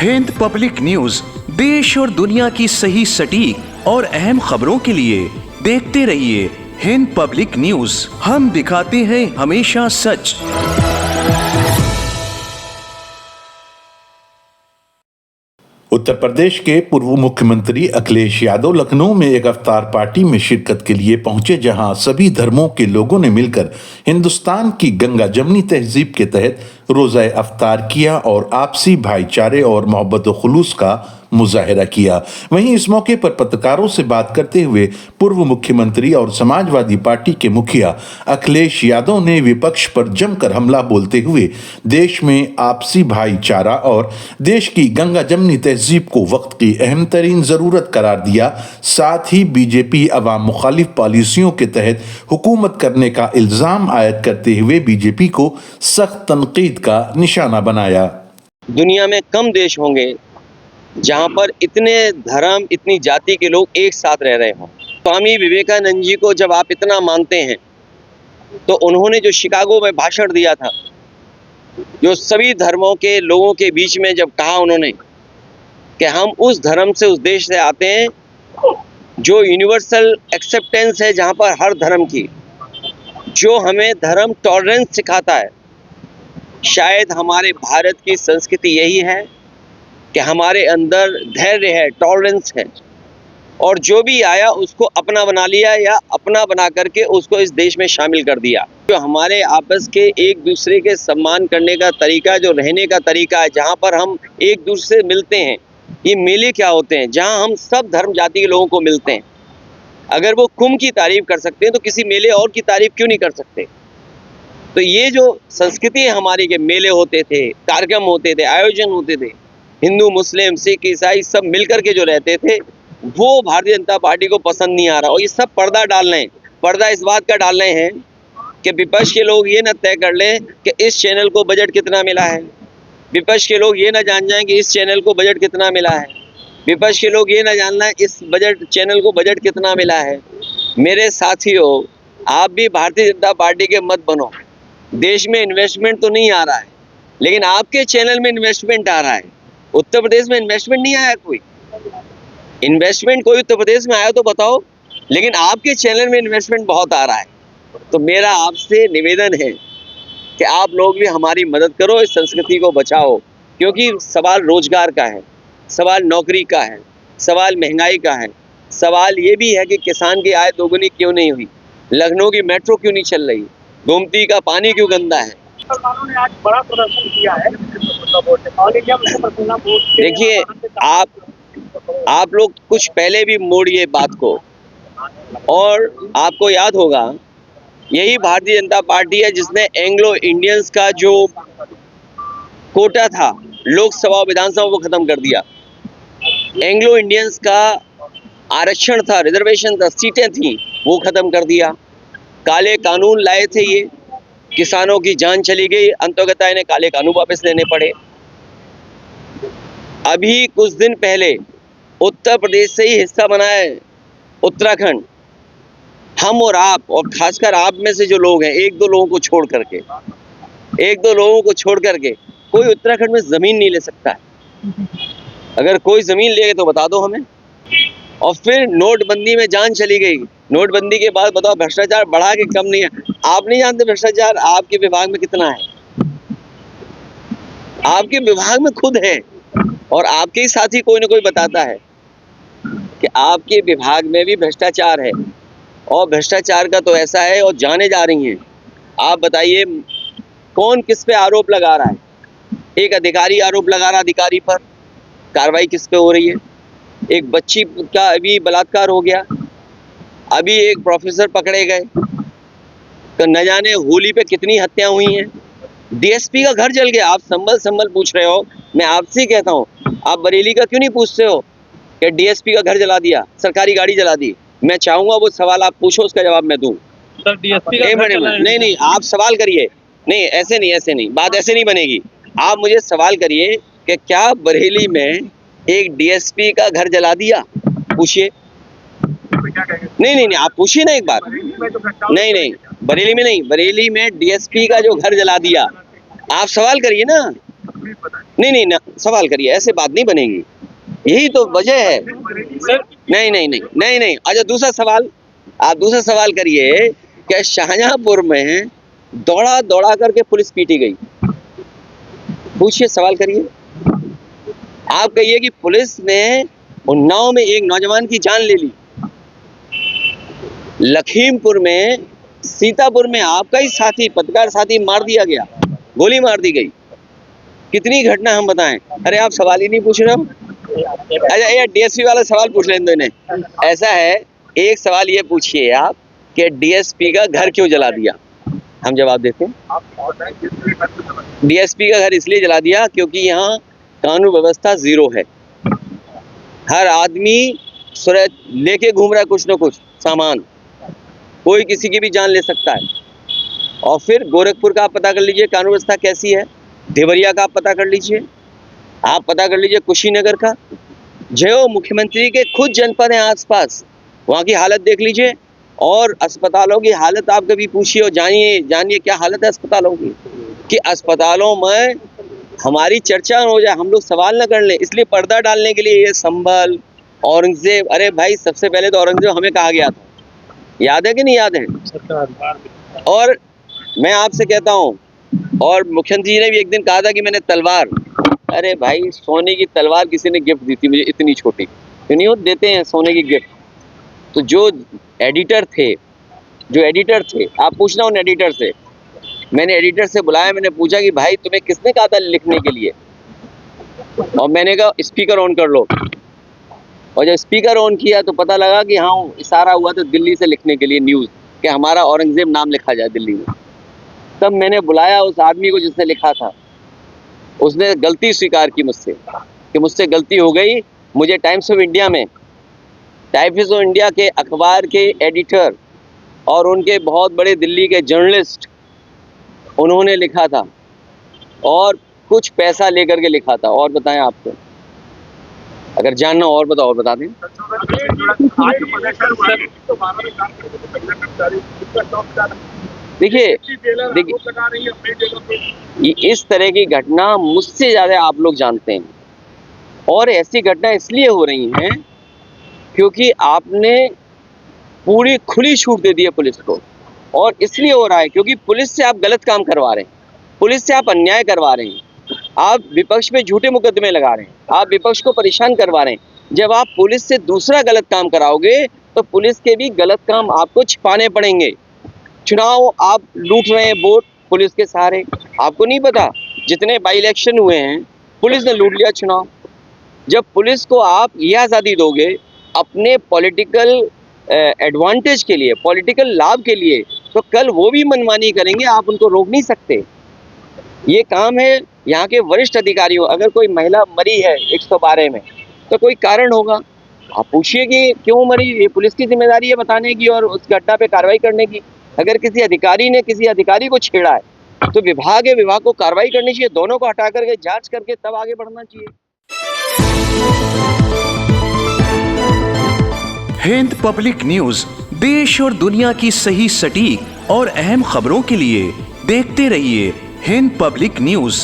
Hind public news देश और दुनिया की सही सटीक और अहम खबरों के लिए देखते रहिए हिंद पब्लिक न्यूज। हम दिखाते हैं हमेशा सच। उत्तर प्रदेश के पूर्व मुख्यमंत्री अखिलेश यादव लखनऊ में एक अफ्तार पार्टी में शिरकत के लिए पहुंचे, जहां सभी धर्मों के लोगों ने मिलकर हिंदुस्तान की गंगा जमनी तहजीब के तहत रोज़ा अफ्तार किया और आपसी भाईचारे और मोहब्बत व खुलूस का मुजाहिरा किया। वहीं इस मौके पर पत्रकारों से बात करते हुए पूर्व मुख्यमंत्री और समाजवादी पार्टी के मुखिया अखिलेश यादव ने विपक्ष पर जमकर हमला बोलते हुए देश में आपसी भाईचारा और देश की गंगा जमनी तहजीब को वक्त की अहम तरीन जरूरत करार दिया। साथ ही बीजेपी अवाम मुखालिफ पॉलिसियों के तहत हुकूमत करने का इल्जाम आयद करते हुए बीजेपी को सख्त तनकीद का निशाना बनाया। दुनिया में कम देश होंगे जहाँ पर इतने धर्म, इतनी जाति के लोग एक साथ रह रहे हों। स्वामी विवेकानंद जी को जब आप इतना मानते हैं तो उन्होंने जो शिकागो में भाषण दिया था, जो सभी धर्मों के लोगों के बीच में जब कहा उन्होंने कि हम उस धर्म से, उस देश से आते हैं जो यूनिवर्सल एक्सेप्टेंस है, जहाँ पर हर धर्म की, जो हमें धर्म टॉलरेंस सिखाता है। शायद हमारे भारत की संस्कृति यही है कि हमारे अंदर धैर्य है, टॉलरेंस है, और जो भी आया उसको अपना बना लिया या अपना बना करके उसको इस देश में शामिल कर दिया। जो हमारे आपस के एक दूसरे के सम्मान करने का तरीका, जो रहने का तरीका है, जहाँ पर हम एक दूसरे से मिलते हैं, ये मेले क्या होते हैं जहाँ हम सब धर्म जाति के लोगों को मिलते हैं। अगर वो कुंभ की तारीफ कर सकते हैं तो किसी मेले और की तारीफ क्यों नहीं कर सकते। तो ये जो संस्कृति है हमारी के मेले होते थे, कार्यक्रम होते थे, आयोजन होते थे, हिंदू, मुस्लिम, सिख, ईसाई सब मिलकर के जो रहते थे, वो भारतीय जनता पार्टी को पसंद नहीं आ रहा। और ये सब पर्दा डाल रहे हैं। पर्दा इस बात का डाल रहे हैं कि विपक्ष के लोग ये ना तय कर लें कि इस चैनल को बजट कितना मिला है, विपक्ष के लोग ये ना जान जाएं कि इस चैनल को बजट कितना मिला है, विपक्ष के लोग ये ना जानना है इस चैनल को बजट कितना मिला है। मेरे साथियों, आप भी भारतीय जनता पार्टी के मत बनो। देश में इन्वेस्टमेंट तो नहीं आ रहा है, लेकिन आपके चैनल में इन्वेस्टमेंट आ रहा है। उत्तर प्रदेश में इन्वेस्टमेंट नहीं आया, कोई इन्वेस्टमेंट कोई उत्तर प्रदेश में आया तो बताओ, लेकिन आपके चैनल में इन्वेस्टमेंट बहुत आ रहा है। तो मेरा आपसे निवेदन है कि आप लोग भी हमारी मदद करो, इस संस्कृति को बचाओ, क्योंकि सवाल रोजगार का है, सवाल नौकरी का है, सवाल महंगाई का है, सवाल ये भी है कि किसान की आय दोगुनी क्यों नहीं हुई, लखनऊ की मेट्रो क्यों नहीं चल रही, गोमती का पानी क्यों गंदा है। ने आज बड़ा प्रदर्शन किया है। देखिए, आप लोग कुछ पहले भी मोड़िए बात को, और आपको याद होगा यही भारतीय जनता पार्टी है जिसने एंग्लो इंडियंस का जो कोटा था लोकसभा और विधानसभा को खत्म कर दिया। एंग्लो इंडियंस का आरक्षण था, रिजर्वेशन था, सीटें थी, वो खत्म कर दिया। काले कानून लाए थे, ये किसानों की जान चली गई, अंततः इन्हें काले कानून वापस लेने पड़े। अभी कुछ दिन पहले उत्तर प्रदेश से ही हिस्सा बना है उत्तराखंड। हम और आप, और खासकर आप में से जो लोग हैं, एक दो लोगों को छोड़ करके कोई उत्तराखंड में जमीन नहीं ले सकता है। अगर कोई जमीन लेगा तो बता दो हमें। और फिर नोटबंदी में जान चली गई। नोटबंदी के बाद बताओ भ्रष्टाचार बढ़ा के कम नहीं है। आप नहीं जानते भ्रष्टाचार आपके विभाग में कितना है। आपके विभाग में खुद है, और आपके ही साथी कोई ना कोई बताता है कि आपके विभाग में भी भ्रष्टाचार है। और भ्रष्टाचार का तो ऐसा है, और जाने जा रही हैं। आप बताइए कौन किस पे आरोप लगा रहा है। एक अधिकारी आरोप लगा रहा अधिकारी पर, कार्रवाई किस पे हो रही है। एक बच्ची का अभी बलात्कार हो गया, अभी एक प्रोफेसर पकड़े गए, तो न जाने होली पे कितनी हत्या हुई हैं। डीएसपी का घर जल गया। आप संभल पूछ रहे हो, मैं आपसे कहता हूँ, आप बरेली का क्यों नहीं पूछते हो कि डीएसपी का घर जला दिया, सरकारी गाड़ी जला दी। मैं चाहूंगा वो सवाल आप पूछो, उसका जवाब मैं दूं। सर, डीएसपी का नहीं, आप सवाल करिए। नहीं, ऐसे नहीं, बात ऐसे नहीं बनेगी। आप मुझे सवाल करिए कि क्या बरेली में एक डीएसपी का घर जला दिया, पूछिए। नहीं, आप पूछिए ना एक बार। नहीं, बरेली में नहीं, बरेली में डीएसपी का जो घर जला दिया, आप सवाल करिए ना। नहीं नहीं ना, सवाल करिए, ऐसे बात नहीं बनेगी, यही तो वजह है। सर नहीं नहीं नहीं नहीं नहीं, अच्छा दूसरा सवाल, आप दूसरा सवाल करिए कि शाहजहांपुर में दौड़ा दौड़ा करके पुलिस पीटी गई, पूछिए, सवाल करिए। आप कहिए कि पुलिस ने उन्नाव में एक नौजवान की जान ले ली, लखीमपुर में, सीतापुर में आपका ही साथी, पत्रकार साथी मार दिया गया, गोली मार दी गई, कितनी घटना हम बताएं। अरे आप सवाल ही नहीं पूछ रहे हो। अच्छा ये डीएसपी वाला सवाल पूछ लें दो इन्हें। ऐसा है, एक सवाल ये पूछिए आप कि डीएसपी का घर क्यों जला दिया, हम जवाब देते हैं। डीएसपी का घर इसलिए जला दिया क्योंकि यहाँ कानून व्यवस्था जीरो है, हर आदमी लेके घूम रहा है कुछ न कुछ सामान, कोई किसी की भी जान ले सकता है। और फिर गोरखपुर का आप पता कर लीजिए कानून व्यवस्था कैसी है, देवरिया का आप पता कर लीजिए, आप पता कर लीजिए कुशीनगर का, जो मुख्यमंत्री के खुद जनपद है आसपास, वहाँ की हालत देख लीजिए, और अस्पतालों की हालत आप कभी पूछिए और जानिए क्या हालत है अस्पतालों की, कि अस्पतालों में हमारी चर्चा हो जाए, हम लोग सवाल न कर लें, इसलिए पर्दा डालने के लिए ये संभल, औरंगजेब, अरे भाई सबसे पहले तो औरंगजेब हमें कहा गया था, याद है कि नहीं याद है। और मैं आपसे कहता हूँ, और मुख्यमंत्री जी ने भी एक दिन कहा था कि मैंने तलवार, अरे भाई सोने की तलवार किसी ने गिफ्ट दी थी मुझे, इतनी छोटी, क्यों नहीं देते हैं सोने की गिफ्ट। तो जो एडिटर थे, आप पूछना उन एडिटर से, मैंने एडिटर से बुलाया, मैंने पूछा कि भाई तुम्हें किसने कहा था लिखने के लिए, और मैंने कहा स्पीकर ऑन कर लो, और जब स्पीकर ऑन किया तो पता लगा कि हाँ इशारा हुआ था दिल्ली से लिखने के लिए न्यूज़, कि हमारा औरंगजेब नाम लिखा जाए दिल्ली में। तब मैंने बुलाया उस आदमी को जिसने लिखा था, उसने गलती स्वीकार की मुझसे कि मुझसे गलती हो गई। मुझे टाइम्स ऑफ इंडिया के अखबार के एडिटर और उनके बहुत बड़े दिल्ली के जर्नलिस्ट, उन्होंने लिखा था और कुछ पैसा लेकर के लिखा था। और बताएं आपको अगर जानना और बताओ और बता दें। देखिए इस तरह की घटना मुझसे ज़्यादा आप लोग जानते हैं, और ऐसी घटना इसलिए हो रही हैं क्योंकि आपने पूरी खुली छूट दे दी है पुलिस को, और इसलिए हो रहा है क्योंकि पुलिस से आप गलत काम करवा रहे हैं, पुलिस से आप अन्याय करवा रहे हैं, आप विपक्ष पे झूठे मुकदमे लगा रहे हैं, आप विपक्ष को परेशान करवा रहे हैं। जब आप पुलिस से दूसरा गलत काम कराओगे तो पुलिस के भी गलत काम आपको छिपाने पड़ेंगे। चुनाव आप लूट रहे हैं वोट पुलिस के सहारे, आपको नहीं पता जितने बाई इलेक्शन हुए हैं पुलिस ने लूट लिया चुनाव। जब पुलिस को आप ये आज़ादी दोगे अपने पॉलिटिकल एडवांटेज के लिए, पॉलिटिकल लाभ के लिए, तो कल वो भी मनमानी करेंगे, आप उनको रोक नहीं सकते। ये काम है यहाँ के वरिष्ठ अधिकारियों। अगर कोई महिला मरी है 112 में तो कोई कारण होगा, आप पूछिए कि क्यों मरी, ये पुलिस की जिम्मेदारी है बताने की और उस घटना पे कार्रवाई करने की। अगर किसी अधिकारी ने किसी अधिकारी को छेड़ा है तो विभाग को कार्रवाई करनी चाहिए, दोनों को हटा करके जांच करके तब आगे बढ़ना चाहिए। हिंद पब्लिक न्यूज, देश और दुनिया की सही, सटीक और अहम खबरों के लिए देखते रहिए हिंद पब्लिक न्यूज।